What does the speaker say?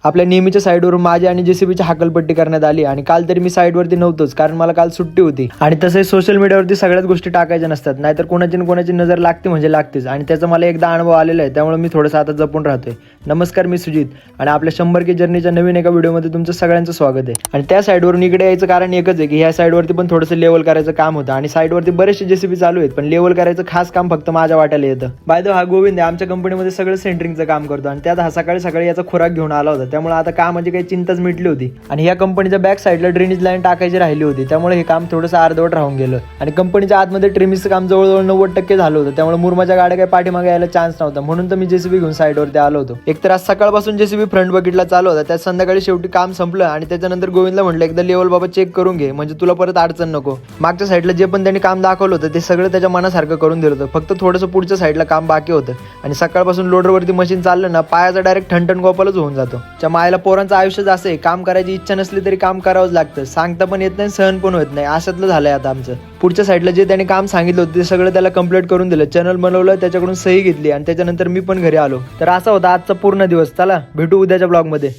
आपल्या नेहमीच्या साईडवरून माझ्या आणि जेसीबीची हाकलपट्टी करण्यात आली आणि काल तरी मी साईडवरती नव्हतोच, कारण मला काल सुट्टी होती. आणि तसंही सोशल मीडियावरती सगळ्याच गोष्टी टाकायच्या नसतात, नाहीतर कोणाची ना कोणाची नजर लागते म्हणजे लागतेच. आणि त्याचा मला एकदा अनुभव आलेला आहे, त्यामुळे मी थोडंसं आता जपून राहतोय. नमस्कार, मी सुजित आणि आपल्या 100K जर्नीच्या नवीन एका व्हिडिओमध्ये तुमचं सगळ्यांचं स्वागत आहे. आणि त्या साईडवरून इकडे यायचं कारण एकच आहे की ह्या साईडवरती पण थोडंसं लेवल करायचं काम होतं आणि साईडवरती बरेचसे जेसीबी चालू आहेत, पण लेवल करायचं खास काम फक्त माझ्या वाट्याला येतं. बाय द हा गोविंद आहे, आमच्या कंपनीमध्ये सगळं सेंटरिंगचं काम करतो आणि त्यात हा सकाळी सकाळी याचा खुराक घेऊन आला होता, त्यामुळे आता कामाची काही चिंताच मिटली होती. आणि या कंपनीच्या बॅक साईडला ड्रेनेज लाईन टाकायची राहिली होती, त्यामुळे हे काम थोडंसं अर्धवट राहून गेलं. आणि कंपनीच्या आतमध्ये ट्रिमिंगचं काम जवळजवळ 90% झालं होतं, त्यामुळे मुरमाच्या गाड्या काही पाठीमागे यायला चान्स नव्हता, म्हणून तर मी जेसीबी घेऊन साईडवरती आलो होतो. एकतर आज सकाळपासून जेसीबी फ्रंट बकेटला चालू होता, त्यात संध्याकाळी शेवटी काम संपलं आणि त्याच्यानंतर गोविंदला म्हटलं एकदा लेवल बाबा चेक करून घे, म्हणजे तुला परत अडचण नको. मागच्या साईडला जे पण त्यांनी काम दाखवलं होतं ते सगळं त्याच्या मनासारखं करून दिलं होतं, फक्त थोडंसं पुढच्या साईडला काम बाकी होतं. आणि सकाळपासून लोडरवरती मशीन चाललं ना, पायाचा डायरेक्ट ठणठण गोपालच होऊन जातो. त्या मायला पोरांचं आयुष्य असं आहे, काम करायची इच्छा नसली तरी काम करावंच लागतं, सांगता पण येत नाही, सहन पण होत नाही, अशातलं झालंय आता आमचं. पुढच्या साईडला जे त्यांनी काम सांगितलं होतं ते सगळं त्याला कंप्लीट करून दिलं, चॅनल बनवलं, त्याच्याकडून सही घेतली आणि त्याच्यानंतर मी पण घरी आलो. तर असा होता आजचा पूर्ण दिवस. चला भेटू उद्याच्या ब्लॉगमध्ये.